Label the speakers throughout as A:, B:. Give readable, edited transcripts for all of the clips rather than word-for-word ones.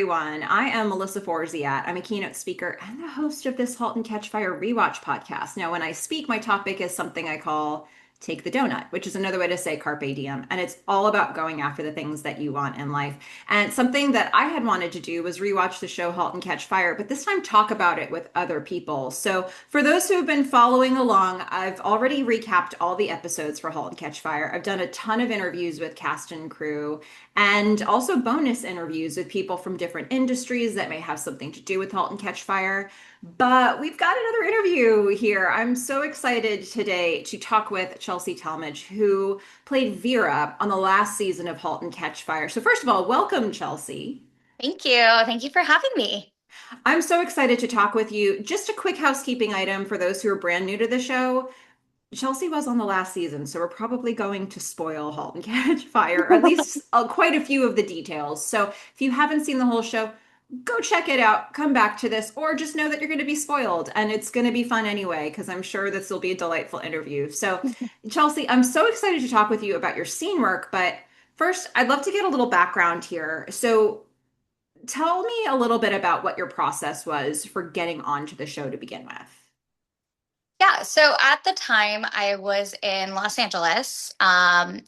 A: everyone. I am Melissa Forziat. I'm a keynote speaker and the host of this Halt and Catch Fire rewatch podcast. Now, when I speak, my topic is something I call Take the Doughnut, which is another way to say carpe diem. And it's all about going after the things that you want in life. And something that I had wanted to do was rewatch the show Halt and Catch Fire, but this time talk about it with other people. So, for those who have been following along, I've already recapped all the episodes for Halt and Catch Fire. I've done a ton of interviews with cast and crew and also bonus interviews with people from different industries that may have something to do with Halt and Catch Fire. But we've got another interview here. I'm so excited today to talk with Chelsea Talmadge, who played Vera on the last season of Halt and Catch Fire. So, first of all, welcome, Chelsea.
B: Thank you. Thank you for having me.
A: I'm so excited to talk with you. Just a quick housekeeping item for those who are brand new to the show. Chelsea was on the last season, so we're probably going to spoil *Halt and Catch Fire*, or at least quite a few of the details. So if you haven't seen the whole show, go check it out, come back to this, or just know that you're going to be spoiled. And it's going to be fun anyway, because I'm sure this will be a delightful interview. So, Chelsea, I'm so excited to talk with you about your scene work. But first, I'd love to get a little background here. So, tell me a little bit about what your process was for getting onto the show to begin with.
B: Yeah, so at the time I was in Los Angeles, and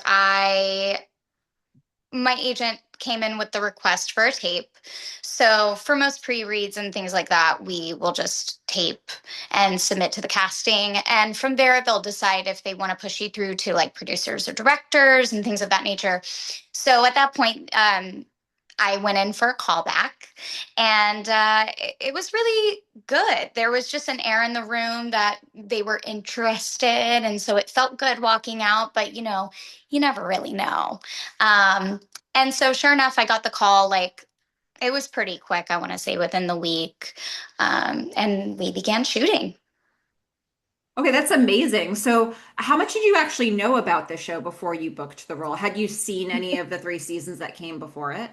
B: my agent came in with the request for a tape. So for most pre-reads and things like that, we will just tape and submit to the casting. And from there, they'll decide if they want to push you through to like producers or directors and things of that nature. So at that point, I went in for a callback, and it was really good. There was just an air in the room that they were interested, and so it felt good walking out. But you never really know. Um, and so, sure enough, I got the call. Like it was pretty quick. I want to say within the week, and we began shooting.
A: Okay, that's amazing. So, how much did you actually know about the show before you booked the role? Had you seen any of the three seasons that came before it?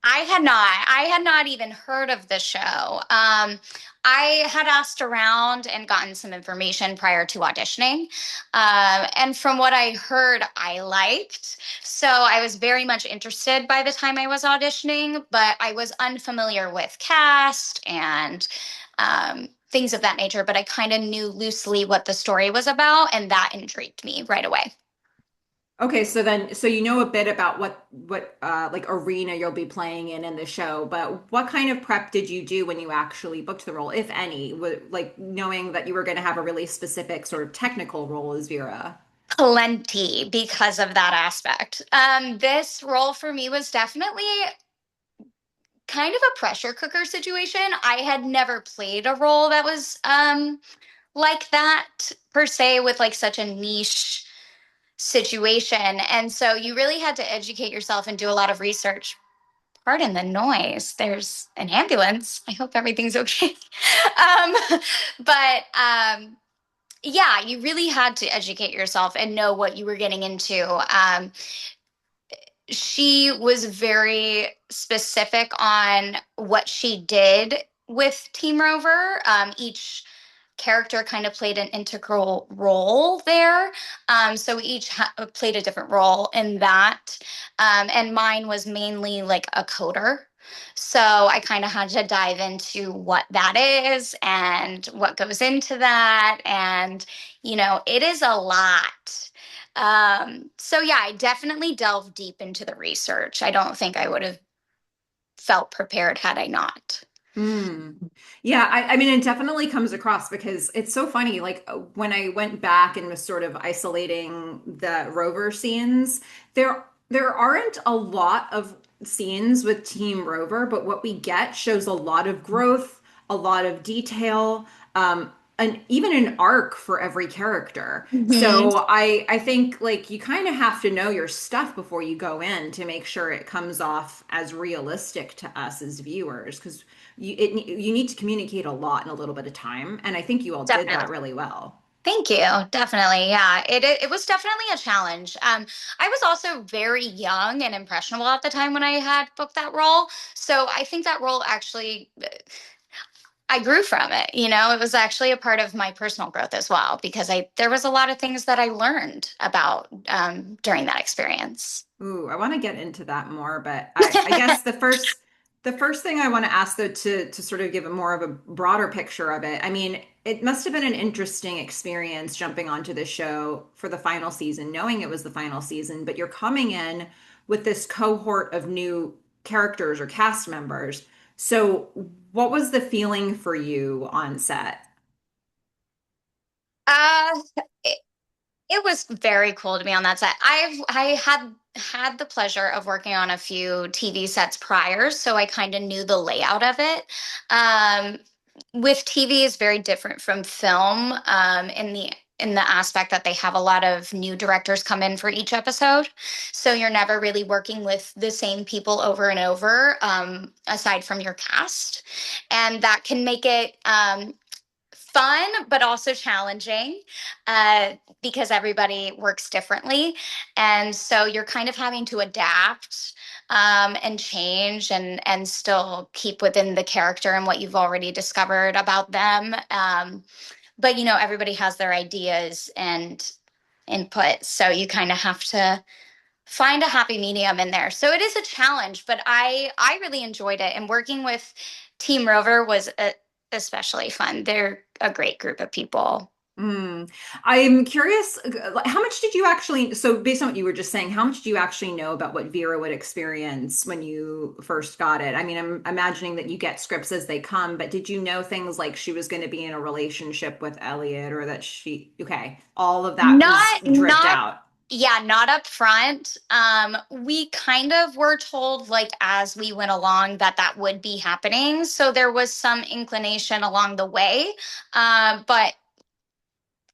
B: I had not. I had not even heard of the show. I had asked around and gotten some information prior to auditioning. And from what I heard, I liked. So I was very much interested by the time I was auditioning, but I was unfamiliar with cast and things of that nature. But I kind of knew loosely what the story was about, and that intrigued me right away.
A: Okay, so then, so you know a bit about what like arena you'll be playing in the show, but what kind of prep did you do when you actually booked the role, if any? Like knowing that you were going to have a really specific sort of technical role as Vera.
B: Plenty because of that aspect. This role for me was definitely kind of a pressure cooker situation. I had never played a role that was like that per se with like such a niche situation. And so you really had to educate yourself and do a lot of research. Pardon the noise. There's an ambulance. I hope everything's okay. um, but yeah, you really had to educate yourself and know what you were getting into. She was very specific on what she did with Team Rover. Each character kind of played an integral role there. So we each played a different role in that. And mine was mainly like a coder. So I kind of had to dive into what that is and what goes into that. And, it is a lot. So yeah, I definitely delved deep into the research. I don't think I would have felt prepared had I not.
A: Mm. Yeah, I mean, it definitely comes across because it's so funny. Like when I went back and was sort of isolating the Rover scenes, there aren't a lot of scenes with Team Rover, but what we get shows a lot of growth, a lot of detail, and even an arc for every character.
B: Mhm.
A: So I think like you kind of have to know your stuff before you go in to make sure it comes off as realistic to us as viewers because you need to communicate a lot in a little bit of time, and I think you all did that
B: Definitely.
A: really well.
B: Thank you. Definitely. Yeah. It was definitely a challenge. I was also very young and impressionable at the time when I had booked that role. So I think that role actually I grew from it. It was actually a part of my personal growth as well because I there was a lot of things that I learned about during that experience.
A: Ooh, I want to get into that more, but I guess the The first thing I want to ask, though, to sort of give a more of a broader picture of it, I mean, it must have been an interesting experience jumping onto the show for the final season, knowing it was the final season, but you're coming in with this cohort of new characters or cast members. So, what was the feeling for you on set?
B: Uh, it, it was very cool to be on that set. I had the pleasure of working on a few TV sets prior, so I kind of knew the layout of it. Um, with TV is very different from film, in the aspect that they have a lot of new directors come in for each episode. So you're never really working with the same people over and over, aside from your cast. And that can make it fun, but also challenging, uh, because everybody works differently. And so you're kind of having to adapt, and change, and still keep within the character and what you've already discovered about them. But everybody has their ideas and input. So you kind of have to find a happy medium in there. So it is a challenge, but I really enjoyed it. And working with Team Rover was especially fun. They're a great group of people.
A: Mm. I'm curious, like, how much did you actually, so based on what you were just saying, how much do you actually know about what Vera would experience when you first got it? I mean, I'm imagining that you get scripts as they come, but did you know things like she was going to be in a relationship with Elliot or that okay, all of that was
B: Not
A: dripped
B: not
A: out.
B: Yeah, not up front. We kind of were told, like, as we went along, that that would be happening. So there was some inclination along the way. But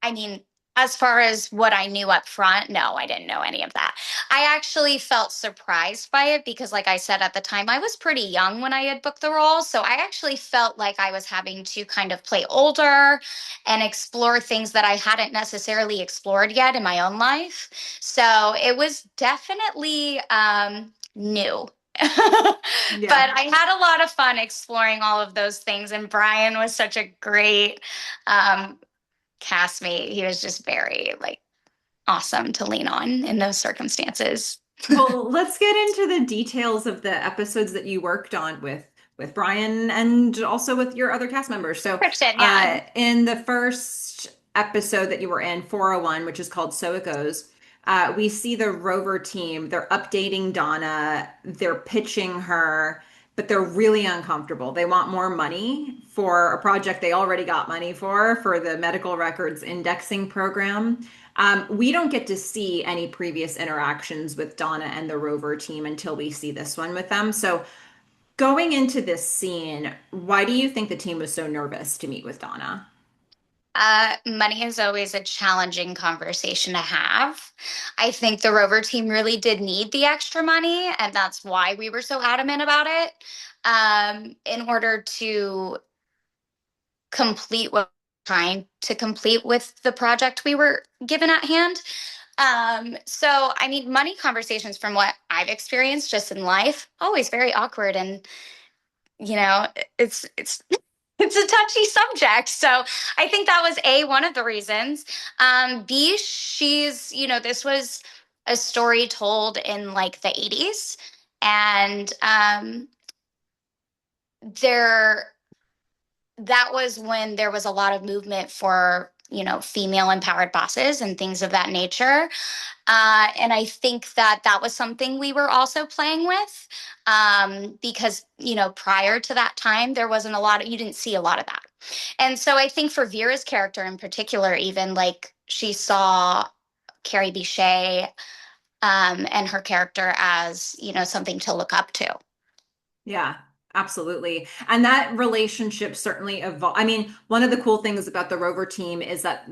B: I mean, as far as what I knew up front, no, I didn't know any of that. I actually felt surprised by it because, like I said at the time, I was pretty young when I had booked the role. So I actually felt like I was having to kind of play older and explore things that I hadn't necessarily explored yet in my own life. So it was definitely new. But
A: Yeah.
B: I had a lot of fun exploring all of those things. And Brian was such a great um, castmate. He was just very like awesome to lean on in those circumstances.
A: Well, let's get into the details of the episodes that you worked on with Brian and also with your other cast members. So,
B: Christian, yeah.
A: in the first episode that you were in, 401, which is called So It Goes, we see the Rover team. They're updating Donna. They're pitching her, but they're really uncomfortable. They want more money for a project they already got money for the medical records indexing program. We don't get to see any previous interactions with Donna and the Rover team until we see this one with them. So, going into this scene, why do you think the team was so nervous to meet with Donna?
B: Money is always a challenging conversation to have. I think the Rover team really did need the extra money, and that's why we were so adamant about it. In order to complete what we're trying to complete with the project we were given at hand. So I mean, money conversations, from what I've experienced just in life, always very awkward, and you know, it's it's a touchy subject. So I think that was one of the reasons. B, this was a story told in like the 80s, and there that was when there was a lot of movement for female empowered bosses and things of that nature. And I think that that was something we were also playing with, because prior to that time there wasn't a lot of, you didn't see a lot of that. And so I think for Vera's character in particular, even like she saw Carrie Bichet, and her character as something to look up to.
A: Yeah, absolutely. And that relationship certainly evolved. I mean, one of the cool things about the Rover team is that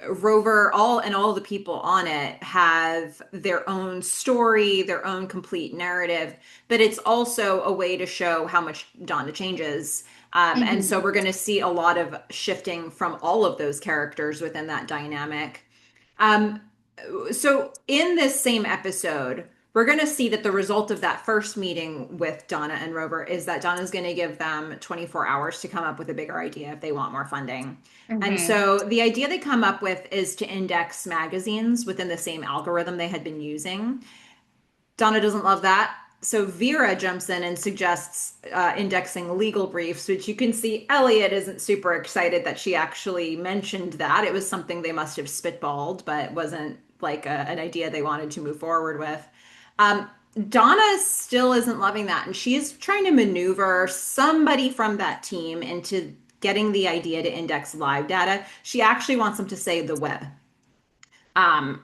A: Rover, all the people on it have their own story, their own complete narrative, but it's also a way to show how much Donna changes. And so
B: Mhm.
A: we're going to see a lot of shifting from all of those characters within that dynamic. Um, so in this same episode, we're going to see that the result of that first meeting with Donna and Rover is that Donna's going to give them 24 hours to come up with a bigger idea if they want more funding. And
B: Mhm.
A: so the idea they come up with is to index magazines within the same algorithm they had been using. Donna doesn't love that. So Vera jumps in and suggests indexing legal briefs, which you can see Elliot isn't super excited that she actually mentioned that. It was something they must have spitballed, but wasn't like an idea they wanted to move forward with. Um, Donna still isn't loving that, and she's trying to maneuver somebody from that team into getting the idea to index live data. She actually wants them to say the web,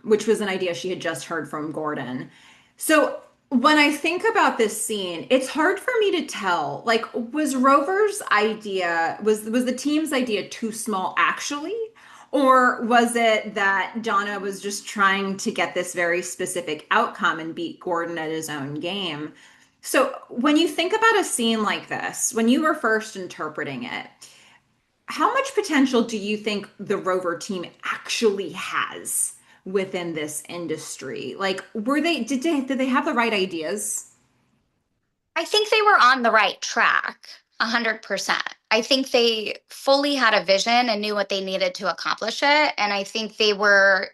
A: which was an idea she had just heard from Gordon. So when I think about this scene, it's hard for me to tell. Like, was Rover's idea, was the team's idea too small actually? Or was it that Donna was just trying to get this very specific outcome and beat Gordon at his own game? So when you think about a scene like this, when you were first interpreting it, how much potential do you think the Rover team actually has within this industry? Like, did they have the right ideas?
B: I think they were on the right track, 100%. I think they fully had a vision and knew what they needed to accomplish it. And I think they were,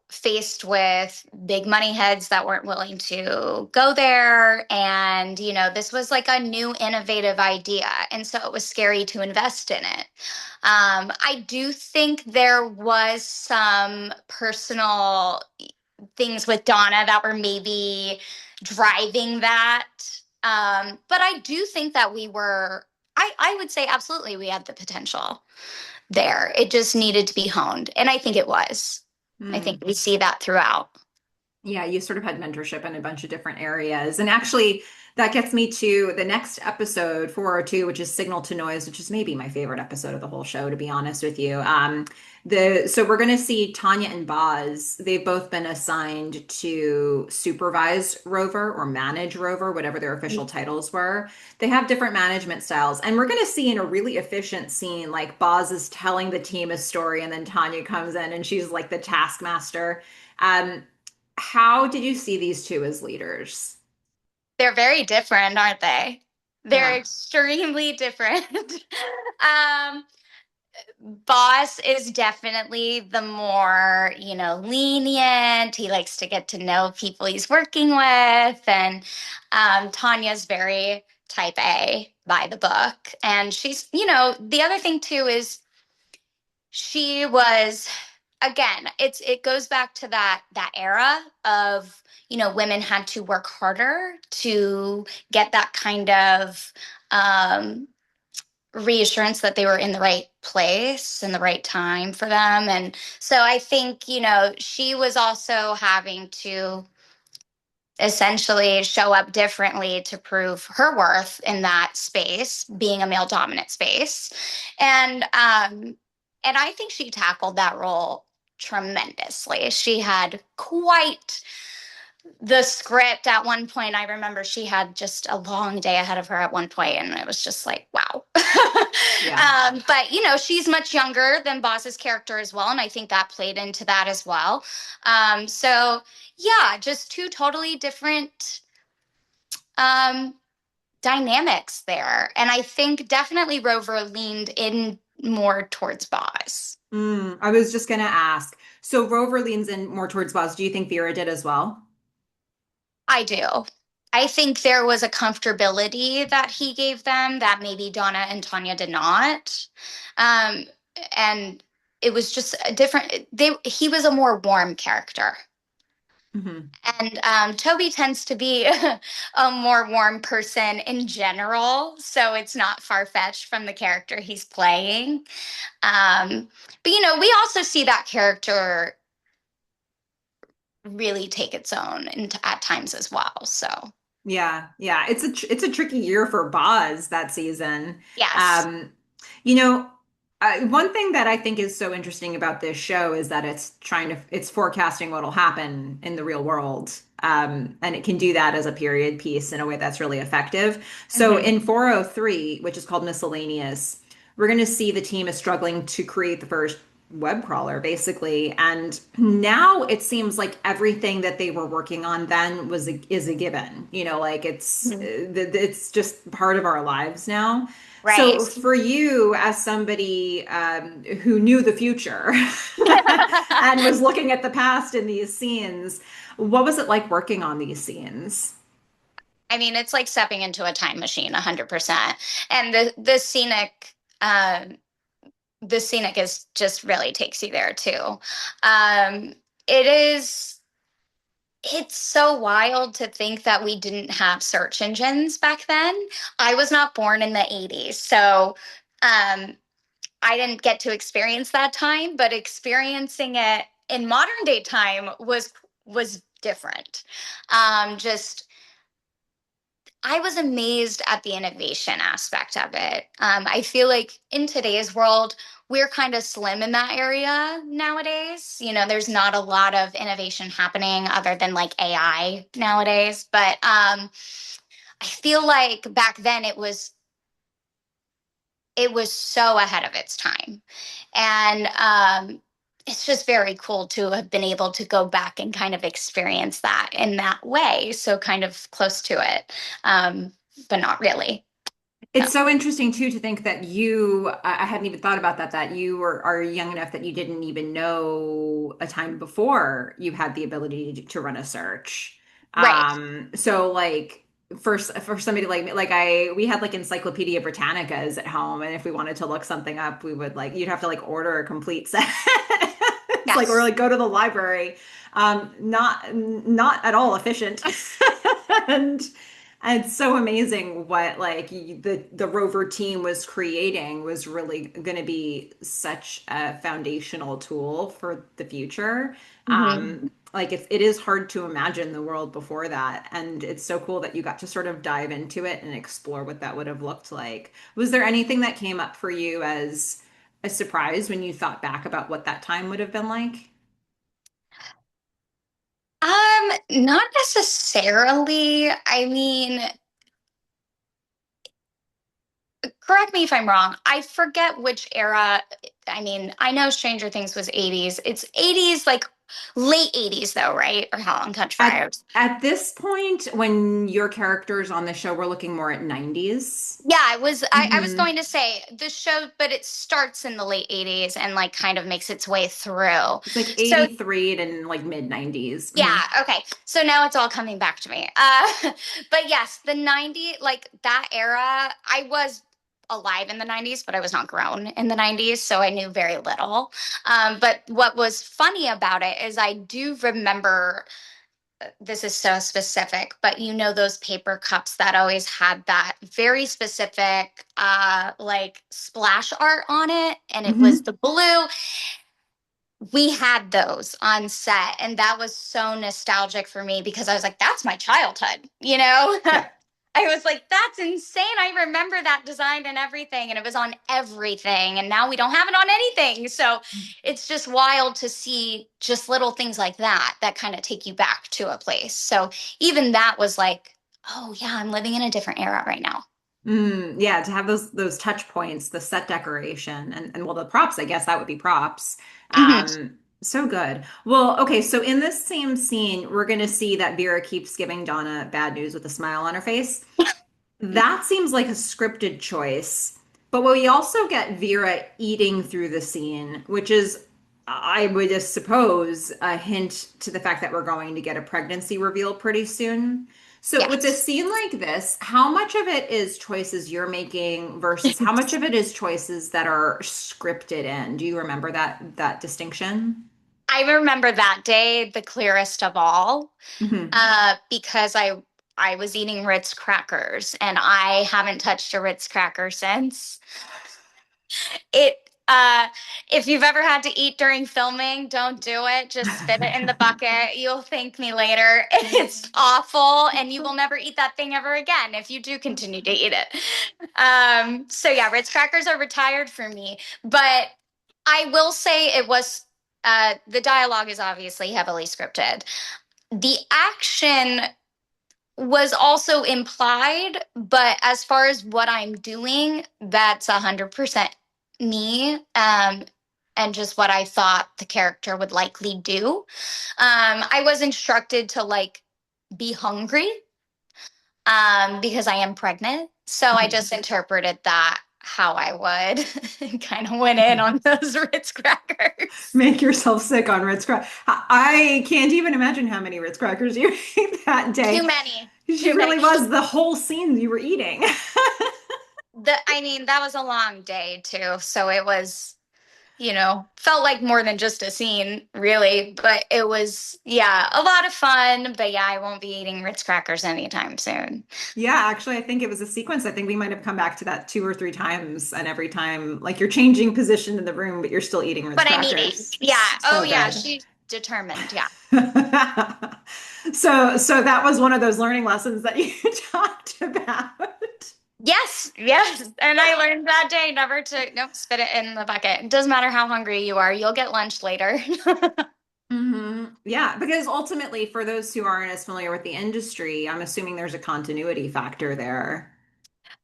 B: faced with big money heads that weren't willing to go there. And, this was like a new innovative idea. And so it was scary to invest in it. I do think there was some personal things with Donna that were maybe driving that. But I do think that I would say absolutely we had the potential there. It just needed to be honed. And I think it was. I
A: Hmm.
B: think we see that throughout.
A: Yeah, you sort of had mentorship in a bunch of different areas. And actually, that gets me to the next episode, 402, which is Signal to Noise, which is maybe my favorite episode of the whole show, to be honest with you. So we're going to see Tanya and Boz. They've both been assigned to supervise Rover or manage Rover, whatever their official titles were. They have different management styles. And we're going to see in a really efficient scene, like Boz is telling the team a story, and then Tanya comes in and she's like the taskmaster. Um, how did you see these two as leaders?
B: They're very different, aren't they? They're
A: Yeah.
B: extremely different. um, Boss is definitely the more, lenient. He likes to get to know people he's working with. And Tanya's very type A by the book. And she's, the other thing too is she was, again, it goes back to that era of, women had to work harder to get that kind of um reassurance that they were in the right place and the right time for them. And so I think, she was also having to essentially show up differently to prove her worth in that space, being a male dominant space. And I think she tackled that role tremendously. She had quite the script at one point. I remember she had just a long day ahead of her at one point, and it was just like, wow.
A: Yeah.
B: But she's much younger than Boz's character as well, and I think that played into that as well. So yeah, just two totally different um, dynamics there, and I think definitely Rover leaned in more towards Boz.
A: I was just going to ask. So Rover leans in more towards Boz. Do you think Vera did as well?
B: I do. I think there was a comfortability that he gave them that maybe Donna and Tanya did not. Um, and it was just a different, he was a more warm character.
A: Hmm.
B: And Toby tends to be a more warm person in general. So it's not far fetched from the character he's playing. But, we also see that character really take its own at times as well. So,
A: Yeah, yeah. It's a tricky year for Boz that season.
B: yes.
A: Um, you know, one thing that I think is so interesting about this show is that it's forecasting what'll happen in the real world. And it can do that as a period piece in a way that's really effective. So
B: Mhm.
A: in 403, which is called Miscellaneous, we're going to see the team is struggling to create the first web crawler basically, and now it seems like everything that they were working on then is a given, like it's
B: Mhm.
A: it's just part of our lives now.
B: right.
A: So for you, as somebody who knew the future and was looking at the past in these scenes, what was it like working on these scenes?
B: I mean, it's like stepping into a time machine, 100%. And um, the scenic is just really takes you there too. Um, it is, it's so wild to think that we didn't have search engines back then. I was not born in the 80s, so um, I didn't get to experience that time, but experiencing it in modern day time was different. Just I was amazed at the innovation aspect of it. I feel like in today's world, we're kind of slim in that area nowadays. You know, there's not a lot of innovation happening other than like AI nowadays. But I feel like back then it was so ahead of its time, and it's just very cool to have been able to go back and kind of experience that in that way, so kind of close to it, but not really.
A: It's so interesting too to think that I hadn't even thought about that, that you are young enough that you didn't even know a time before you had the ability to run a search.
B: Right.
A: So like for somebody like me, like we had like Encyclopedia Britannicas at home, and if we wanted to look something up, we would like you'd have to like order a complete set. It's like or
B: Yes.
A: like go to the library. Not at all efficient. And it's so amazing what like the Rover team was creating was really going to be such a foundational tool for the future.
B: Hmm.
A: Like it is hard to imagine the world before that, and it's so cool that you got to sort of dive into it and explore what that would have looked like. Was there anything that came up for you as a surprise when you thought back about what that time would have been like?
B: Not necessarily. I mean, correct me if I'm wrong. I forget which era. I mean, I know Stranger Things was 80s. It's 80s, like late 80s though, right? Or Halt and Catch
A: At
B: Fire.
A: at this point, when your characters on the show were looking more at 90s.
B: Yeah, I was
A: Hmm.
B: going to say the show, but it starts in the late 80s and like kind of makes its way through.
A: It's like
B: So
A: 83 to like mid 90s. Hmm.
B: yeah, okay. So now it's all coming back to me. But yes, the 90s, like that era, I was alive in the 90s, but I was not grown in the 90s, so I knew very little. But what was funny about it is I do remember, this is so specific, but you know those paper cups that always had that very specific like splash art on it, and it was
A: Hmm.
B: the blue. We had those on set, and that was so nostalgic for me because I was like, that's my childhood, you know.
A: Yeah.
B: I was like, that's insane. I remember that design and everything, and it was on everything, and now we don't have it on anything. So it's just wild to see just little things like that kind of take you back to a place. So even that was like, oh yeah, I'm living in a different era right now.
A: Yeah, to have those touch points, the set decoration, and well, the props, I guess that would be props.
B: Hmm.
A: So good. Well, okay, so in this same scene, we're gonna see that Vera keeps giving Donna bad news with a smile on her face. That seems like a scripted choice. But we also get Vera eating through the scene, which is, I would just suppose, a hint to the fact that we're going to get a pregnancy reveal pretty soon. So, with a
B: Yes.
A: scene like this, how much of it is choices you're making versus how much of it is choices that are scripted in? Do you remember that distinction?
B: I remember that day the clearest of all,
A: Hmm.
B: because I was eating Ritz Crackers, and I haven't touched a Ritz Cracker since. It if you've ever had to eat during filming, don't do it. Just spit it in the bucket. You'll thank me later. It's awful, and you will never eat that thing ever again if you do continue to eat it. So yeah, Ritz Crackers are retired for me, but I will say it was the dialogue is obviously heavily scripted. The action was also implied, but as far as what I'm doing, that's 100% me, and just what I thought the character would likely do. I was instructed to like be hungry, because I am pregnant. So I just interpreted that how I would and kind of went in on those Ritz crackers.
A: Make yourself sick on Ritz Crackers. I can't even imagine how many Ritz Crackers you ate that
B: Too
A: day.
B: many,
A: She
B: too many.
A: really was the whole scene you were eating.
B: I mean, that was a long day too. So it was, felt like more than just a scene, really. But it was, yeah, a lot of fun. But yeah, I won't be eating Ritz crackers anytime soon.
A: Yeah, actually, I think it was a sequence. I think we might have come back to that 2 or 3 times, and every time, like you're changing position in the room, but you're still eating Ritz
B: But I'm eating.
A: Crackers.
B: Yeah. Oh,
A: So
B: yeah.
A: good.
B: She's determined. Yeah.
A: So that was one of those learning lessons that you talked about.
B: Yes. Yes. And I learned that day never to, nope, spit it in the bucket. It doesn't matter how hungry you are, you'll get lunch later.
A: Yeah, because ultimately, for those who aren't as familiar with the industry, I'm assuming there's a continuity factor there.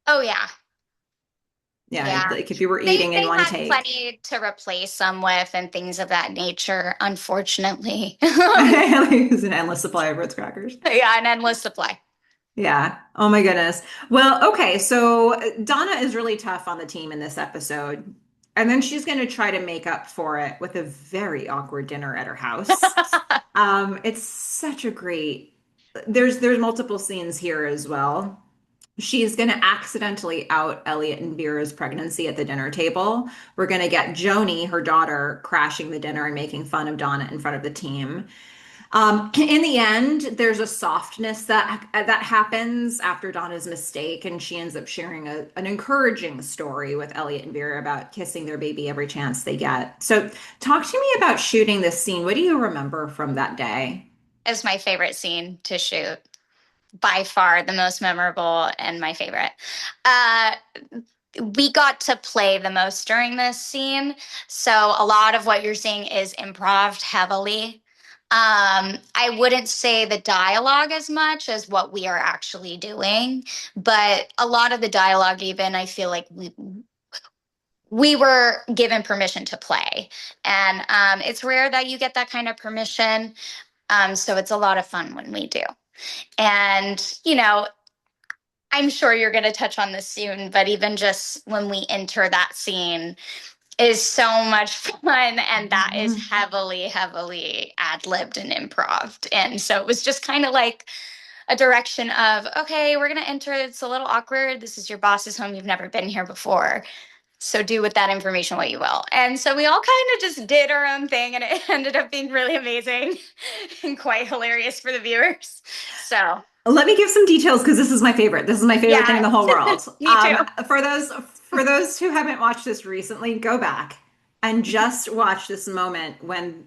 B: Oh, yeah.
A: Yeah,
B: Yeah.
A: like if you were
B: They
A: eating in
B: they
A: one
B: had
A: take,
B: plenty to replace them with and things of that nature, unfortunately.
A: it's an endless supply of Ritz crackers.
B: Yeah, an endless supply.
A: Yeah. Oh my goodness. Well, okay. So Donna is really tough on the team in this episode. And then she's going to try to make up for it with a very awkward dinner at her house. It's such a great, there's multiple scenes here as well. She's going to accidentally out Elliot and Vera's pregnancy at the dinner table. We're going to get Joni, her daughter, crashing the dinner and making fun of Donna in front of the team. In the end, there's a softness that happens after Donna's mistake, and she ends up sharing an encouraging story with Elliot and Vera about kissing their baby every chance they get. So, talk to me about shooting this scene. What do you remember from that day?
B: Is my favorite scene to shoot. By far the most memorable and my favorite. Uh, we got to play the most during this scene. So a lot of what you're seeing is improv heavily. I wouldn't say the dialogue as much as what we are actually doing, but a lot of the dialogue, even I feel like we were given permission to play, and it's rare that you get that kind of permission. So it's a lot of fun when we do. And, I'm sure you're going to touch on this soon, but even just when we enter that scene is so much fun. And that is heavily, heavily ad libbed and improv. And so it was just kind of like a direction of, okay, we're going to enter. It's a little awkward. This is your boss's home. You've never been here before. So do with that information what you will. And so we all kind of just did our own thing, and it ended up being really amazing and quite hilarious for the viewers. So
A: Let me give some details because this is my favorite. This is my favorite thing in
B: yeah,
A: the whole world.
B: me too.
A: For those who haven't watched this recently, go back and just watch this moment when.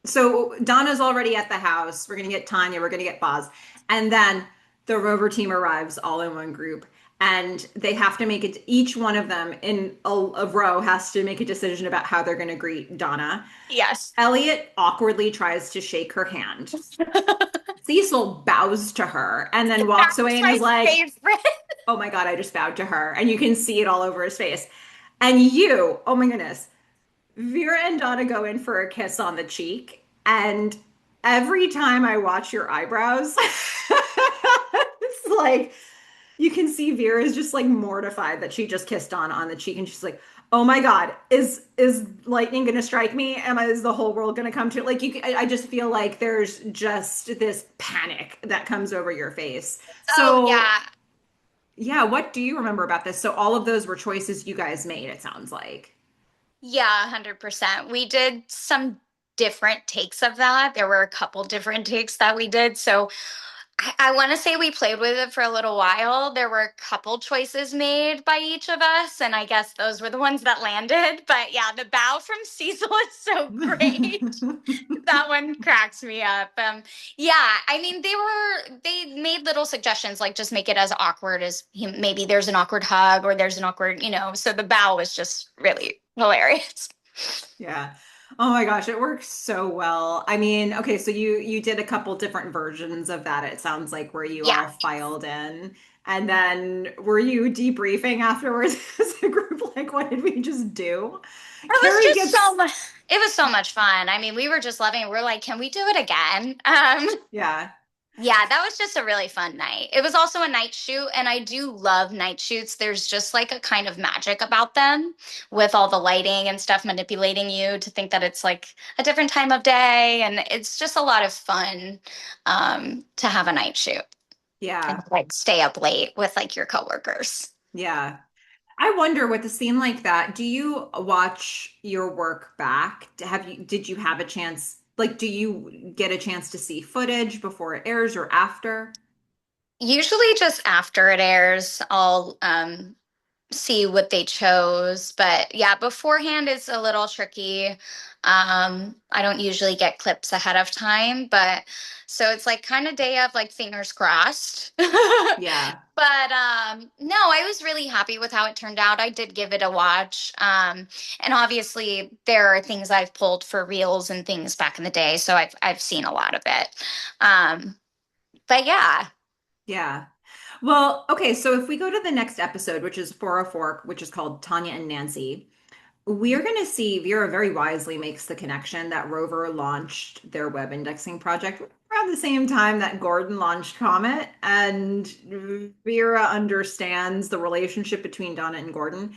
A: So Donna's already at the house. We're gonna get Tanya. We're gonna get Boz, and then the Rover team arrives all in one group, and they have to make it. Each one of them in a row has to make a decision about how they're gonna greet Donna.
B: Yes.
A: Elliot awkwardly tries to shake her hand. Cecil bows to her and then
B: That
A: walks
B: was
A: away and
B: my
A: is like,
B: favorite.
A: oh my God, I just bowed to her. And you can see it all over his face. And you, oh my goodness, Vera and Donna go in for a kiss on the cheek. And every time I watch your eyebrows, it's like, you can see Vera's just like mortified that she just kissed Donna on the cheek. And she's like, oh my God, is lightning gonna strike me? Is the whole world gonna come to like you? I just feel like there's just this panic that comes over your face.
B: Oh
A: So
B: yeah.
A: yeah, what do you remember about this? So all of those were choices you guys made, it sounds like.
B: Yeah, 100%. We did some different takes of that. There were a couple different takes that we did. So I want to say we played with it for a little while. There were a couple choices made by each of us, and I guess those were the ones that landed. But yeah, the bow from Cecil is so great. That one cracks me up. Yeah, I mean, they made little suggestions like just make it as awkward as maybe there's an awkward hug or there's an awkward, so the bow was just really hilarious.
A: Yeah. Oh my gosh, it works so well. I mean, okay, so you did a couple different versions of that, it sounds like, where you
B: Yeah.
A: all filed in. And then were you debriefing afterwards as a group? Like, what did we just do?
B: It was
A: Carrie
B: just so
A: gets,
B: much. It was so much fun. I mean, we were just loving it. We're like, can we do it again?
A: yeah.
B: Yeah, that was just a really fun night. It was also a night shoot, and I do love night shoots. There's just like a kind of magic about them with all the lighting and stuff manipulating you to think that it's like a different time of day. And it's just a lot of fun to have a night shoot and
A: Yeah.
B: like stay up late with like your coworkers.
A: Yeah. I wonder with a scene like that, do you watch your work back? Did you have a chance, like, do you get a chance to see footage before it airs or after?
B: Usually just after it airs, I'll see what they chose. But yeah, beforehand is a little tricky. I don't usually get clips ahead of time, but so it's like kind of day of like fingers crossed.
A: Yeah.
B: But no, I was really happy with how it turned out. I did give it a watch. And obviously there are things I've pulled for reels and things back in the day, so I've seen a lot of it. But yeah.
A: Yeah. Well, okay, so if we go to the next episode, which is 404, which is called Tanya and Nancy, we're going to see Vera very wisely makes the connection that Rover launched their web indexing project around the same time that Gordon launched Comet, and Vera understands the relationship between Donna and Gordon.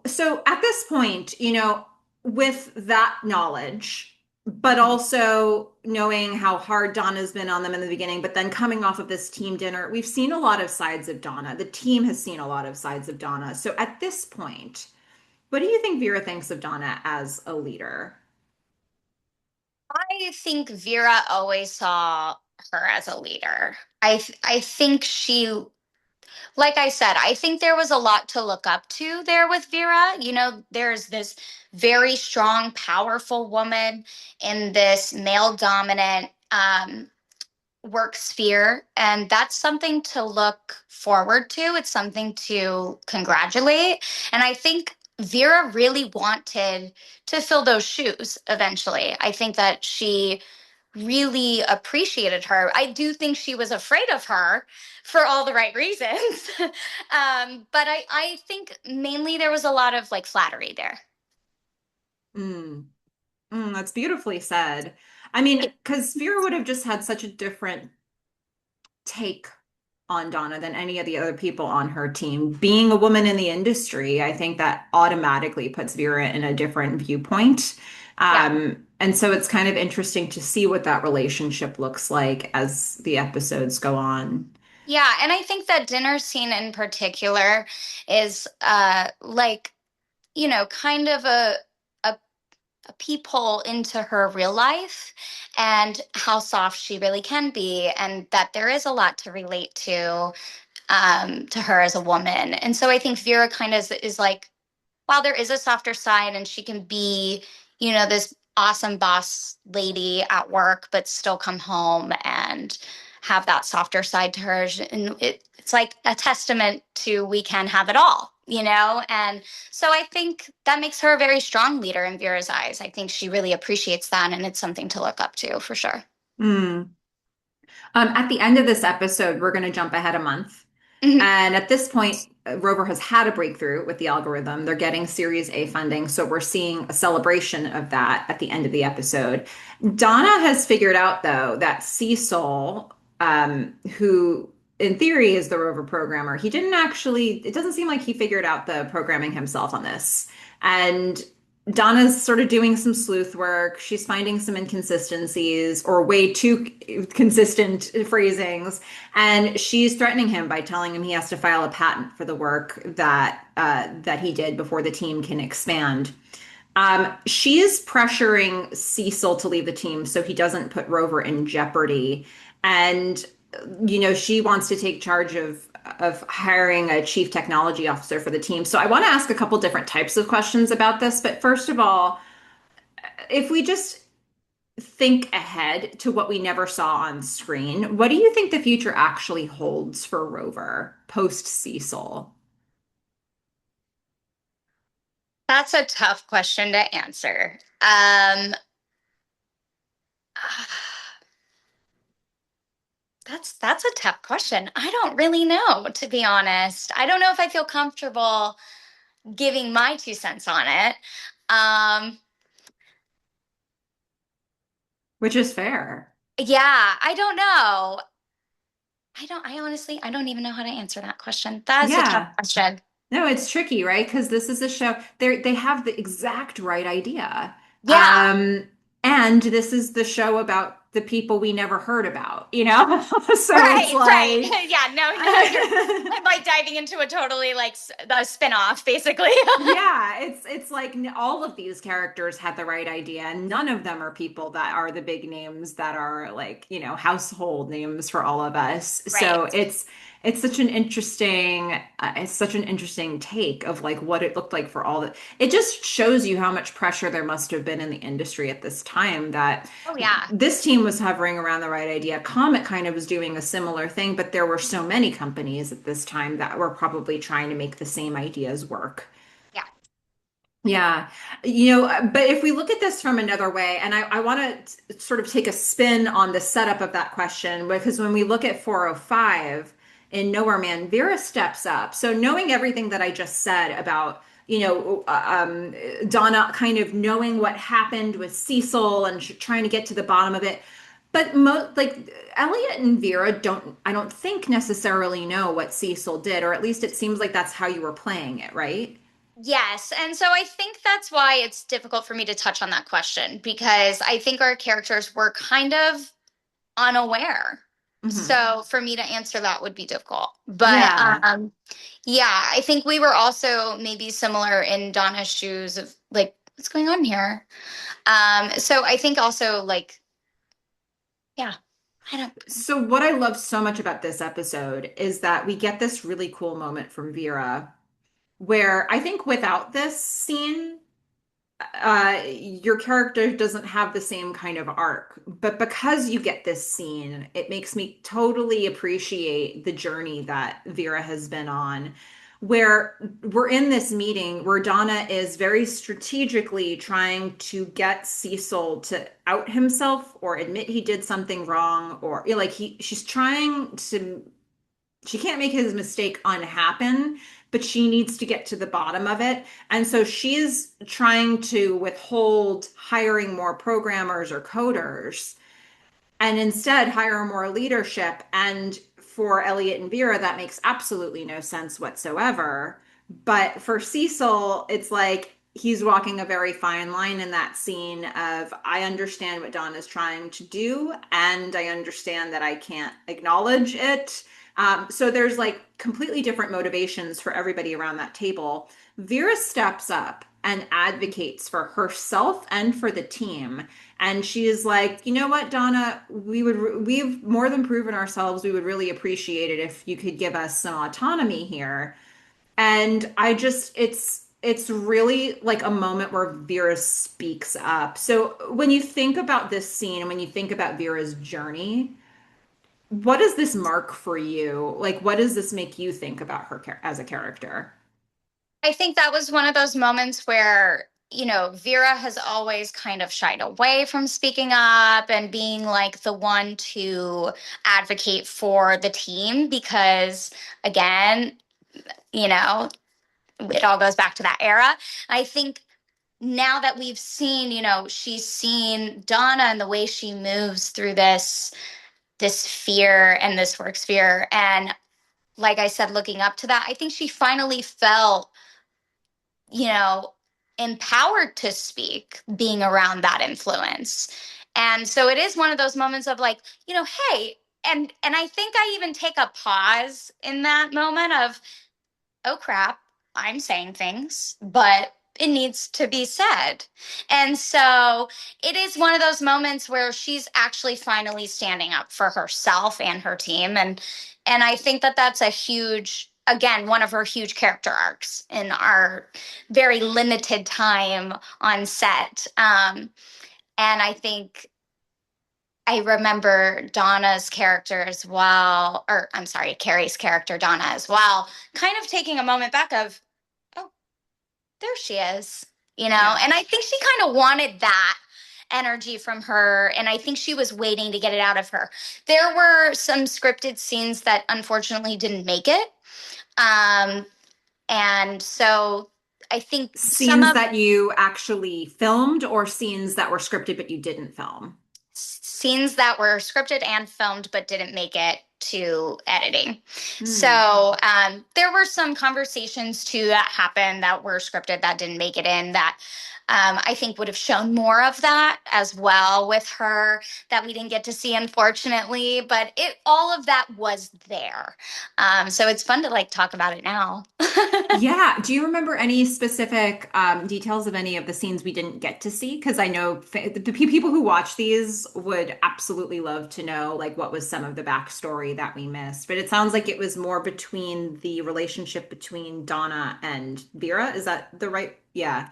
A: So at this point, with that knowledge, but also knowing how hard Donna's been on them in the beginning, but then coming off of this team dinner, we've seen a lot of sides of Donna. The team has seen a lot of sides of Donna. So at this point, what do you think Vera thinks of Donna as a leader?
B: I think Vera always saw her as a leader. I think she, like I said, I think there was a lot to look up to there with Vera. You know, there's this very strong, powerful woman in this male dominant work sphere, and that's something to look forward to. It's something to congratulate. And I think Vera really wanted to fill those shoes eventually. I think that she really appreciated her. I do think she was afraid of her for all the right reasons. But I think mainly there was a lot of like flattery there.
A: Mm, that's beautifully said. I mean, because Vera would have just had such a different take on Donna than any of the other people on her team. Being a woman in the industry, I think that automatically puts Vera in a different viewpoint.
B: Yeah.
A: And so it's kind of interesting to see what that relationship looks like as the episodes go on.
B: Yeah, and I think that dinner scene in particular is like, you know, kind of a a peephole into her real life and how soft she really can be, and that there is a lot to relate to her as a woman. And so I think Vera kind of is like, while there is a softer side and she can be, you know, this awesome boss lady at work, but still come home and have that softer side to her. And it's like a testament to we can have it all, you know? And so I think that makes her a very strong leader in Vera's eyes. I think she really appreciates that, and it's something to look up to for sure.
A: Mm. At the end of this episode, we're going to jump ahead a month.
B: Mhm.
A: And at this point, Rover has had a breakthrough with the algorithm. They're getting Series A funding. So we're seeing a celebration of that at the end of the episode. Donna has figured out, though, that Cecil, who in theory is the Rover programmer, he didn't actually, it doesn't seem like he figured out the programming himself on this. And Donna's sort of doing some sleuth work. She's finding some inconsistencies or way too consistent phrasings, and she's threatening him by telling him he has to file a patent for the work that he did before the team can expand. She is pressuring Cecil to leave the team so he doesn't put Rover in jeopardy, and she wants to take charge of hiring a chief technology officer for the team. So I want to ask a couple different types of questions about this. But first of all, if we just think ahead to what we never saw on screen, what do you think the future actually holds for Rover post Cecil?
B: That's a tough question to answer. That's a tough question. I don't really know, to be honest. I don't know if I feel comfortable giving my 2 cents on it. Um,
A: Which is fair.
B: Yeah, I don't know. I don't even know how to answer that question. That's a tough
A: Yeah.
B: question.
A: No, it's tricky, right? Because this is a show. They have the exact right idea.
B: Yeah.
A: Um, and this is the show about the people we never heard about, you know? So it's
B: Right, right.
A: like
B: Yeah, no, no, you're I'm like diving into a totally like a spin-off, basically.
A: yeah, it's like all of these characters had the right idea, and none of them are people that are the big names that are like, household names for all of us. So
B: Right.
A: it's such an interesting it's such an interesting take of like what it looked like for all the it just shows you how much pressure there must have been in the industry at this time that
B: Oh yeah.
A: this team was hovering around the right idea. Comet kind of was doing a similar thing, but there were so many companies at this time that were probably trying to make the same ideas work.
B: Yeah.
A: Yeah. But if we look at this from another way, and I want to sort of take a spin on the setup of that question, because when we look at 405 in Nowhere Man, Vera steps up. So knowing everything that I just said about, Donna kind of knowing what happened with Cecil and trying to get to the bottom of it. But like Elliot and Vera I don't think necessarily know what Cecil did, or at least it seems like that's how you were playing it, right?
B: Yes. And so I think that's why it's difficult for me to touch on that question because I think our characters were kind of unaware.
A: Hmm.
B: So for me to answer that would be difficult. But
A: Yeah.
B: yeah, I think we were also maybe similar in Donna's shoes of like, what's going on here? So I think also like, yeah, I don't.
A: So, what I love so much about this episode is that we get this really cool moment from Vera where I think without this scene, your character doesn't have the same kind of arc. But because you get this scene, it makes me totally appreciate the journey that Vera has been on. Where we're in this meeting where Donna is very strategically trying to get Cecil to out himself or admit he did something wrong, or like she's trying to she can't make his mistake unhappen, but she needs to get to the bottom of it. And so she's trying to withhold hiring more programmers or coders and instead hire more leadership. And for Elliot and Vera, that makes absolutely no sense whatsoever. But for Cecil, it's like he's walking a very fine line in that scene of I understand what Don is trying to do, and I understand that I can't acknowledge it. So there's like completely different motivations for everybody around that table. Vera steps up and advocates for herself and for the team. And she is like, you know what, Donna, we've more than proven ourselves. We would really appreciate it if you could give us some autonomy here. And it's really like a moment where Vera speaks up. So when you think about this scene and when you think about Vera's journey, what does this mark for you? Like, what does this make you think about her as a character?
B: I think that was one of those moments where, Vera has always kind of shied away from speaking up and being like the one to advocate for the team because, again, you know, it all goes back to that era. I think now that we've seen, she's seen Donna and the way she moves through this fear and this work sphere. And like I said, looking up to that, I think she finally felt you know, empowered to speak being around that influence. And so it is one of those moments of like, hey, and I think I even take a pause in that moment of, oh crap, I'm saying things, but it needs to be said. And so it is one of those moments where she's actually finally standing up for herself and her team and I think that that's a huge again one of her huge character arcs in our very limited time on set. And I think I remember Donna's character as well, or I'm sorry, Carrie's character, Donna as well, kind of taking a moment back of, oh, there she is,
A: Yeah.
B: and I think she kind of wanted that energy from her. And I think she was waiting to get it out of her. There were some scripted scenes that unfortunately didn't make it. Um, and so I think some
A: Scenes
B: of
A: that you actually filmed or scenes that were scripted but you didn't film?
B: scenes that were scripted and filmed but didn't make it to editing.
A: Hmm.
B: So there were some conversations too that happened that were scripted that didn't make it in that I think would have shown more of that as well with her that we didn't get to see, unfortunately. But all of that was there. So it's fun to like talk about it now.
A: Yeah. Do you remember any specific details of any of the scenes we didn't get to see? Because I know people who watch these would absolutely love to know like what was some of the backstory that we missed. But it sounds like it was more between the relationship between Donna and Vera. Is that the right? Yeah.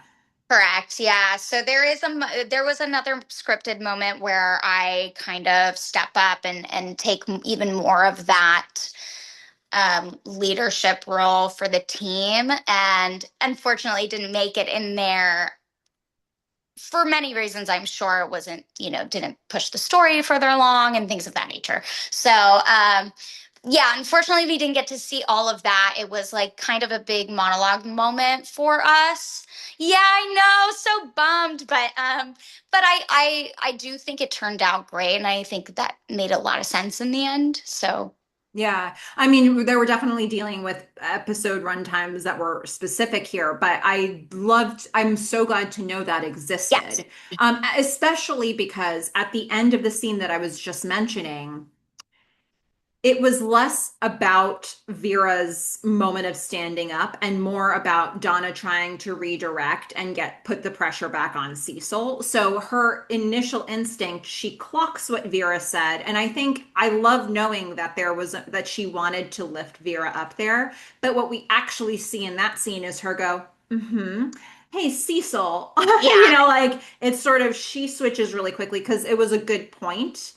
B: Correct. Yeah. So there was another scripted moment where I kind of step up and take even more of that leadership role for the team, and unfortunately didn't make it in there for many reasons. I'm sure it wasn't, didn't push the story further along and things of that nature. So, yeah, unfortunately, we didn't get to see all of that. It was like kind of a big monologue moment for us. Yeah, I know, so bummed, but I do think it turned out great, and I think that made a lot of sense in the end. So,
A: Yeah. I mean, they were definitely dealing with episode runtimes that were specific here, but I'm so glad to know that
B: yes,
A: existed. Especially because at the end of the scene that I was just mentioning, it was less about Vera's moment of standing up and more about Donna trying to redirect and put the pressure back on Cecil. So her initial instinct, she clocks what Vera said, and I think I love knowing that that she wanted to lift Vera up there. But what we actually see in that scene is her go, "Mm-hmm. Hey, Cecil."
B: yeah,
A: Like it's sort of she switches really quickly because it was a good point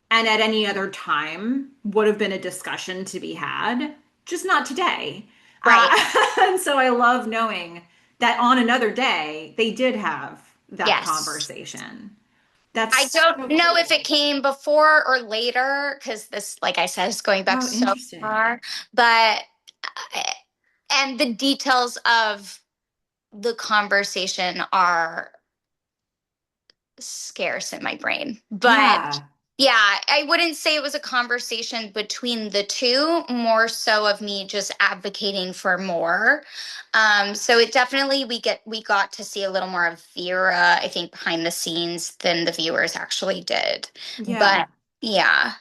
A: and at any other time would have been a discussion to be had, just not today.
B: right,
A: And so I love knowing that on another day they did have that
B: yes.
A: conversation.
B: I
A: That's
B: don't
A: so
B: know if it
A: cool.
B: came before or later because this, like I said, is going back
A: Oh,
B: so
A: interesting.
B: far. But and the details of the conversation are scarce in my brain. But
A: Yeah.
B: yeah, I wouldn't say it was a conversation between the two, more so of me just advocating for more. So it definitely we got to see a little more of Vera, I think, behind the scenes than the viewers actually did.
A: Yeah.
B: But yeah,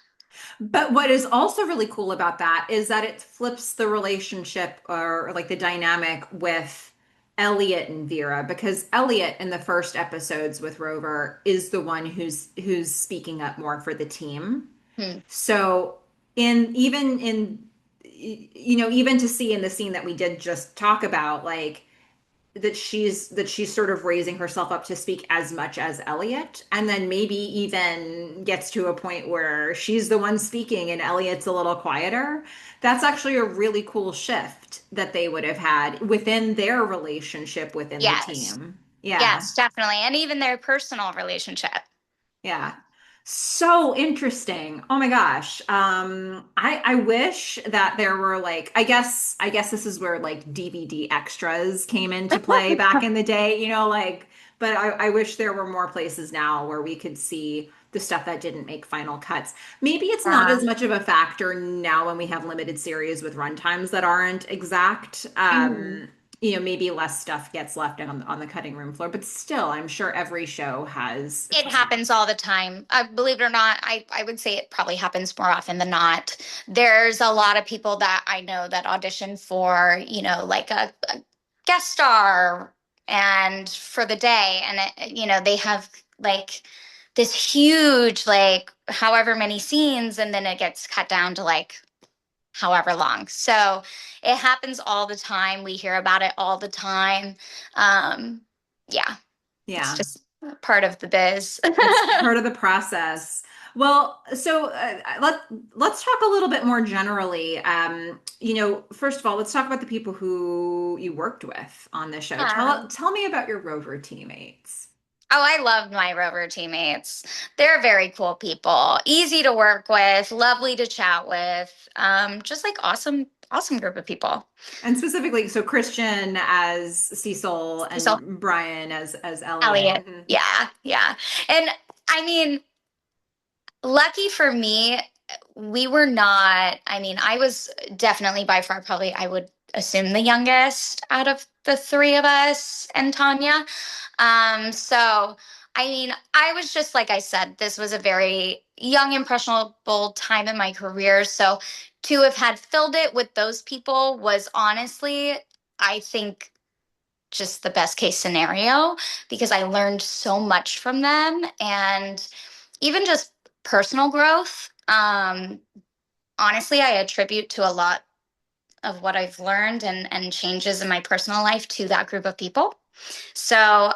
A: But what is also really cool about that is that it flips the relationship or like the dynamic with Elliot and Vera because Elliot in the first episodes with Rover is the one who's speaking up more for the team.
B: hmm,
A: So even to see in the scene that we did just talk about like that she's sort of raising herself up to speak as much as Elliot, and then maybe even gets to a point where she's the one speaking and Elliot's a little quieter. That's actually a really cool shift that they would have had within their relationship within the
B: yes,
A: team. Yeah.
B: yes, definitely, and even their personal relationship.
A: Yeah. So interesting. Oh my gosh. I wish that there were like I guess this is where like DVD extras came into play back in the day, like but I wish there were more places now where we could see the stuff that didn't make final cuts. Maybe it's not as much of a factor now when we have limited series with runtimes that aren't exact.
B: Mhm.
A: Maybe less stuff gets left on the cutting room floor, but still, I'm sure every show has.
B: It happens all the time. Believe it or not, I would say it probably happens more often than not. There's a lot of people that I know that audition for, like a guest star and for the day. And, they have like this huge, like, however many scenes, and then it gets cut down to like however long. So it happens all the time. We hear about it all the time. Um, yeah, it's
A: Yeah.
B: just part of the biz.
A: It's part of the process. Well, so let's talk a little bit more generally. First of all, let's talk about the people who you worked with on this show.
B: Yeah.
A: Tell me about your Rover teammates.
B: Oh, I love my Rover teammates. They're very cool people, easy to work with, lovely to chat with. Just like awesome, awesome group of people.
A: And specifically, so Christian as Cecil
B: So
A: and Brian as Elliot.
B: Elliot,
A: Mhm.
B: yeah, yeah. And I mean, Lucky for me, we were not, I mean, I was definitely by far probably, I would assume the youngest out of the three of us and Tanya. So, I mean, I was just like I said, this was a very young, impressionable time in my career. So, to have had filled it with those people was honestly, I think, just the best case scenario because I learned so much from them and even just personal growth. Honestly, I attribute to a lot of what I've learned and changes in my personal life to that group of people. So,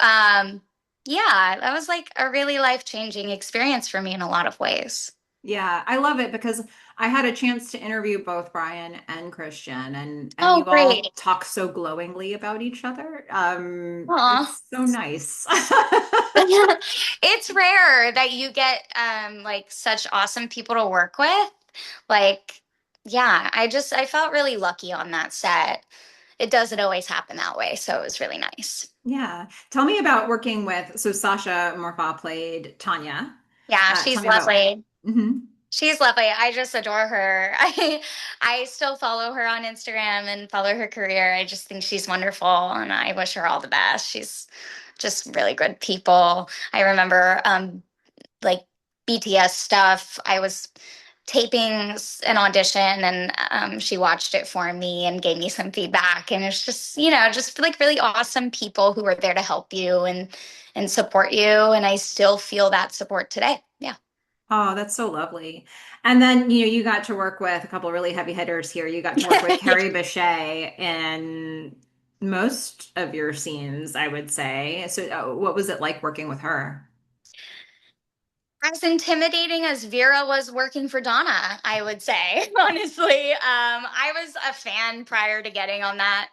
B: yeah, that was like a really life-changing experience for me in a lot of ways.
A: Yeah, I love it because I had a chance to interview both Brian and Christian, and
B: Oh,
A: you all
B: great.
A: talk so glowingly about each other.
B: Aw.
A: It's so nice.
B: It's rare that you get like such awesome people to work with. Like, yeah, I felt really lucky on that set. It doesn't always happen that way, so it was really nice.
A: Yeah. Tell me about working with, so Sasha Mora played Tanya.
B: Yeah,
A: Tell
B: she's
A: me about,
B: lovely.
A: mhm.
B: She's lovely. I just adore her. I still follow her on Instagram and follow her career. I just think she's wonderful and I wish her all the best. She's just really good people. I remember like BTS stuff. I was taping an audition and she watched it for me and gave me some feedback. And it's just, just like really awesome people who are there to help you and support you. And I still feel that support today. Yeah.
A: Oh, that's so lovely. And then, you got to work with a couple of really heavy hitters here. You got to work with Carrie Bechet in most of your scenes, I would say. So, what was it like working with her?
B: As intimidating as Vera was working for Donna, I would say, honestly. I was a fan prior to getting on that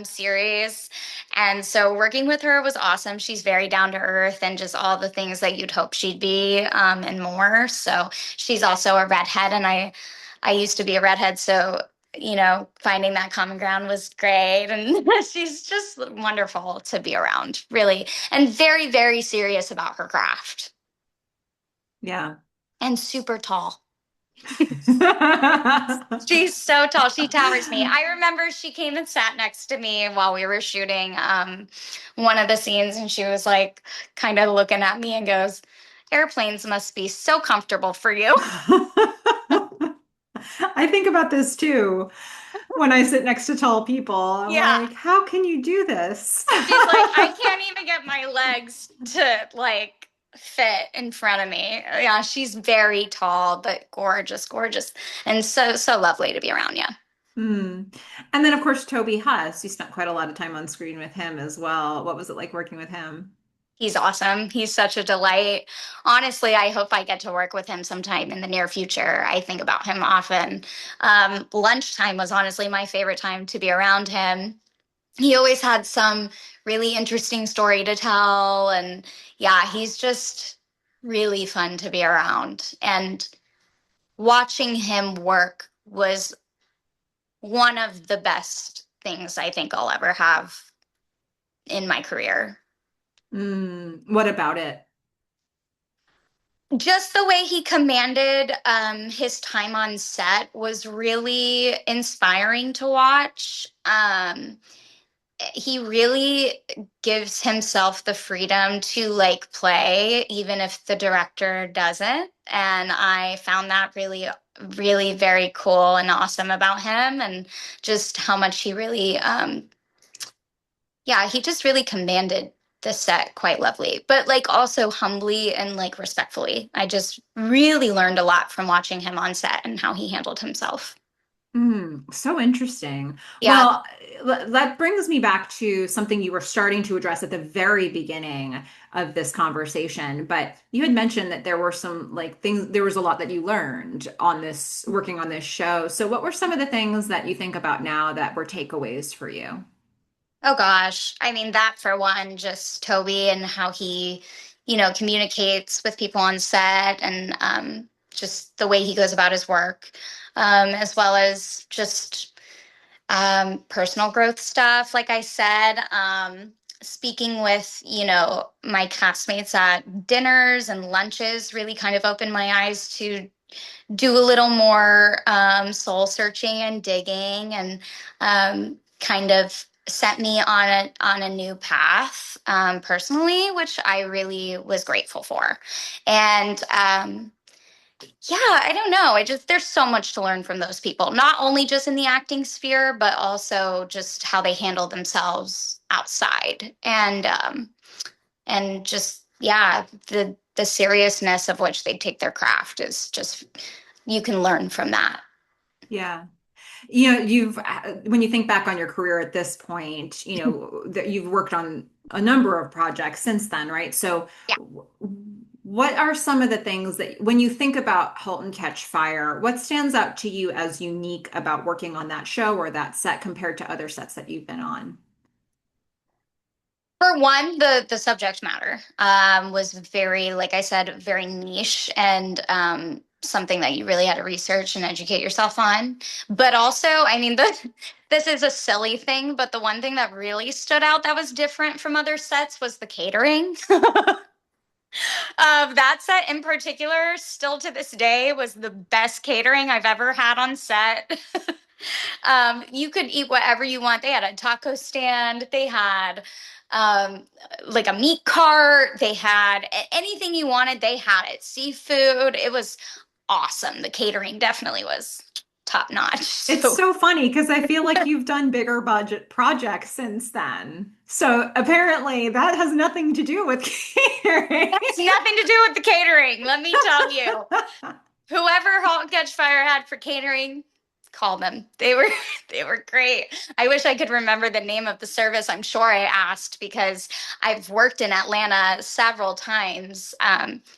B: series. And so working with her was awesome. She's very down to earth and just all the things that you'd hope she'd be and more. So she's also a redhead, and I used to be a redhead. So, finding that common ground was great. And she's just wonderful to be around, really, and very, very serious about her craft
A: Yeah.
B: and super tall. She's so tall. She towers me. I remember she came and sat next to me while we were shooting one of the scenes, and she was like kind of looking at me and goes, "Airplanes must be so comfortable for you."
A: I think about this too when I sit next to tall people. I'm
B: Yeah.
A: like, how can you do this?
B: She's like, I can't even get my legs to like fit in front of me. Yeah, she's very tall, but gorgeous, gorgeous, and so, so lovely to be around. Yeah.
A: Hmm. And then, of course, Toby Huss. You spent quite a lot of time on screen with him as well. What was it like working with him?
B: He's awesome. He's such a delight. Honestly, I hope I get to work with him sometime in the near future. I think about him often. Lunchtime was honestly my favorite time to be around him. He always had some really interesting story to tell. And yeah, he's just really fun to be around. And watching him work was one of the best things I think I'll ever have in my career.
A: What about it?
B: Just the way he commanded his time on set was really inspiring to watch. He really gives himself the freedom to like play, even if the director doesn't. And I found that really, really very cool and awesome about him, and just how much he really, yeah, he just really commanded the set quite lovely, but like also humbly and like respectfully. I just really learned a lot from watching him on set and how he handled himself.
A: So interesting.
B: Yeah.
A: Well, that brings me back to something you were starting to address at the very beginning of this conversation. But you had mentioned that there were some like things, there was a lot that you learned on this, working on this show. So, what were some of the things that you think about now that were takeaways for you?
B: Oh gosh. I mean, that for one, just Toby and how he, communicates with people on set and just the way he goes about his work, as well as just personal growth stuff, like I said. speaking with, my castmates at dinners and lunches really kind of opened my eyes to do a little more soul searching and digging, and kind of set me on a new path personally, which I really was grateful for. And yeah, I don't know. I just there's so much to learn from those people, not only just in the acting sphere, but also just how they handle themselves outside, and just yeah, the seriousness of which they take their craft is just you can learn from that.
A: Yeah. When you think back on your career at this point, that you've worked on a number of projects since then, right? So,
B: Yeah.
A: what are some of the things that, when you think about Halt and Catch Fire, what stands out to you as unique about working on that show or that set compared to other sets that you've been on?
B: For one, the subject matter was very, like I said, very niche, and something that you really had to research and educate yourself on. But also, I mean, this is a silly thing, but the one thing that really stood out that was different from other sets was the catering. That set in particular, still to this day, was the best catering I've ever had on set. You could eat whatever you want. They had a taco stand. They had um, like a meat cart. They had anything you wanted. They had it. Seafood. It was awesome. The catering definitely was top notch.
A: It's
B: So
A: so funny because I feel like you've done bigger budget projects since then. So apparently that has nothing to do with catering.
B: that's nothing to do with the catering. Let me tell you. Whoever Halt and Catch Fire had for catering, call them. They were they were great. I wish I could remember the name of the service. I'm sure I asked because I've worked in Atlanta several times.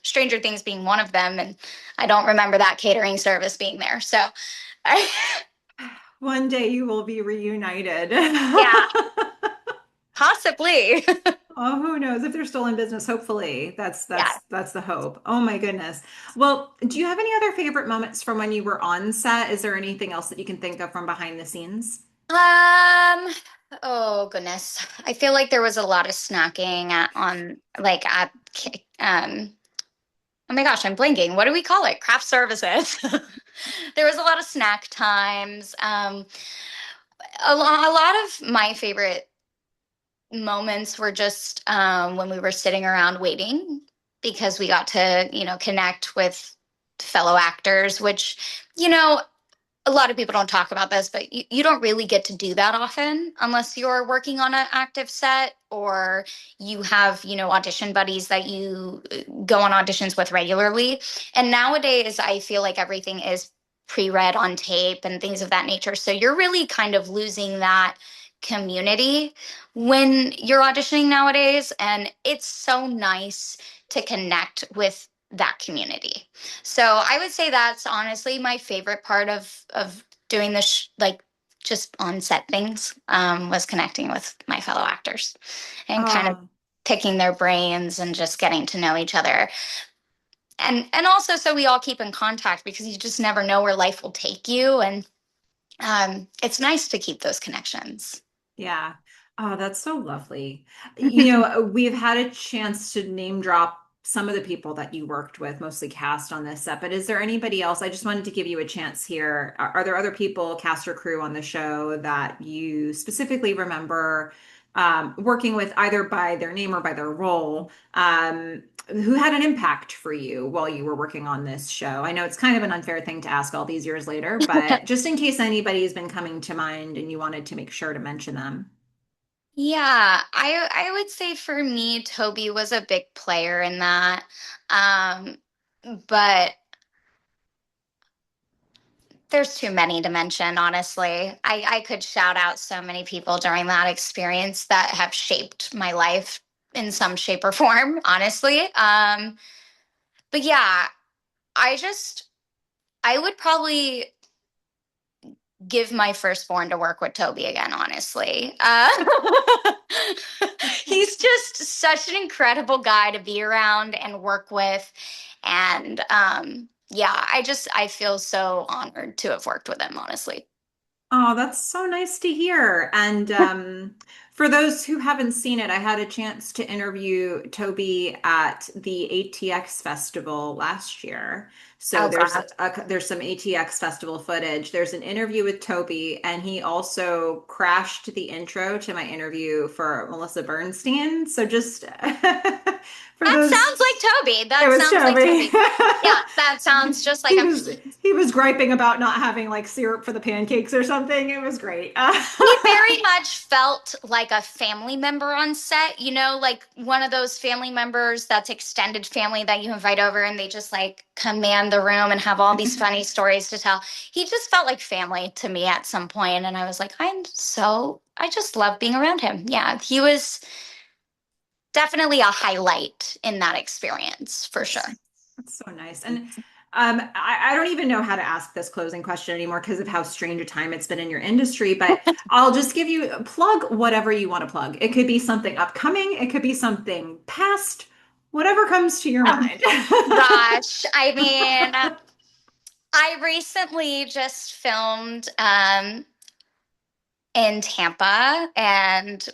B: Stranger Things being one of them, and I don't remember that catering service being there. So, I,
A: One day you will be reunited.
B: yeah, possibly.
A: Oh, who knows if they're still in business? Hopefully, that's
B: Yeah.
A: that's the hope. Oh my goodness. Well, do you have any other favorite moments from when you were on set? Is there anything else that you can think of from behind the scenes?
B: Um. Oh goodness, I feel like there was a lot of snacking on like at oh my gosh, I'm blanking. What do we call it? Craft services. There was a lot of snack times. A lot of my favorite moments were just when we were sitting around waiting because we got to, connect with fellow actors, which, you know, a lot of people don't talk about this, but you don't really get to do that often unless you're working on an active set or you have, audition buddies that you go on auditions with regularly. And nowadays, I feel like everything is pre-read on tape and things of that nature. So you're really kind of losing that community when you're auditioning nowadays. And it's so nice to connect with that community. So I would say that's honestly my favorite part of doing this, like just on set things, was connecting with my fellow actors and kind of
A: Oh,
B: picking their brains and just getting to know each other. And also so we all keep in contact because you just never know where life will take you. And it's nice to keep those connections.
A: yeah. Oh, that's so lovely. We've had a chance to name drop some of the people that you worked with, mostly cast on this set, but is there anybody else? I just wanted to give you a chance here. Are there other people, cast or crew on the show that you specifically remember working with either by their name or by their role, who had an impact for you while you were working on this show? I know it's kind of an unfair thing to ask all these years later, but just in case anybody's been coming to mind and you wanted to make sure to mention them.
B: Yeah, I would say for me, Toby was a big player in that. Um, but there's too many to mention, honestly. I could shout out so many people during that experience that have shaped my life in some shape or form, honestly. But yeah, I just I would probably give my firstborn to work with Toby again, honestly. He's just such an incredible guy to be around and work with. And yeah, I feel so honored to have worked with him, honestly.
A: Oh, that's so nice to hear. And for those who haven't seen it, I had a chance to interview Toby at the ATX Festival last year. So
B: Oh God.
A: there's some ATX Festival footage. There's an interview with Toby, and he also crashed the intro to my interview for Melissa Bernstein. So just for
B: That
A: those,
B: sounds like Toby.
A: it
B: That
A: was
B: sounds like
A: Toby.
B: Toby. Yeah, that sounds just like
A: He
B: him.
A: was he was griping about not having like syrup for the pancakes or something. It was great.
B: He very much felt like a family member on set, like one of those family members that's extended family that you invite over and they just like command the room and have all these funny stories to tell. He just felt like family to me at some point, and I was like, I just love being around him. Yeah, he was definitely a highlight in that experience for
A: That's
B: sure.
A: that's so nice. And I don't even know how to ask this closing question anymore because of how strange a time it's been in your industry, but I'll just give you plug whatever you want to plug. It could be something upcoming, it could be something past, whatever comes to your
B: Um,
A: mind.
B: Gosh, I mean, I recently just filmed in Tampa, and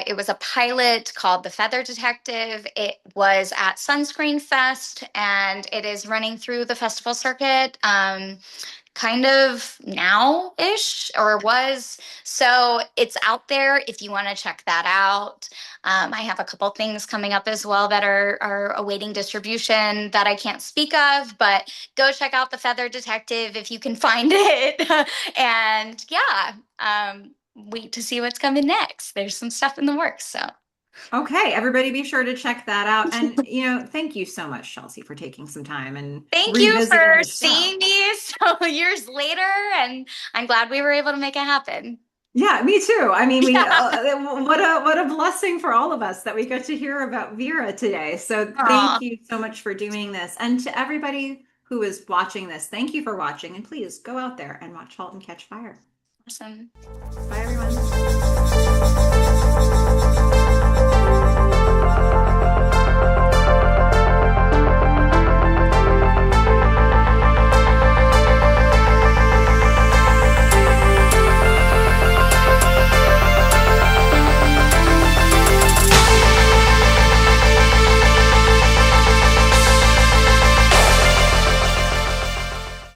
B: it was a pilot called The Feather Detective. It was at Sunscreen Fest, and it is running through the festival circuit. Kind of now-ish, or was. So it's out there if you want to check that out. I have a couple things coming up as well that are awaiting distribution that I can't speak of, but go check out The Feather Detective if you can find it. And yeah, wait to see what's coming next. There's some stuff in the works, so.
A: Okay, everybody be sure to check that out. And, thank you so much, Chelsea, for taking some time and
B: Thank you
A: revisiting
B: for
A: this show.
B: seeing me so years later, and I'm glad we were able to make it happen.
A: Yeah, me too. I mean, we
B: Yeah.
A: what a blessing for all of us that we got to hear about Vera today. So
B: Aw,
A: thank you so much for doing this. And to everybody who is watching this, thank you for watching. And please go out there and watch Halt and Catch Fire.
B: awesome.
A: Bye, everyone.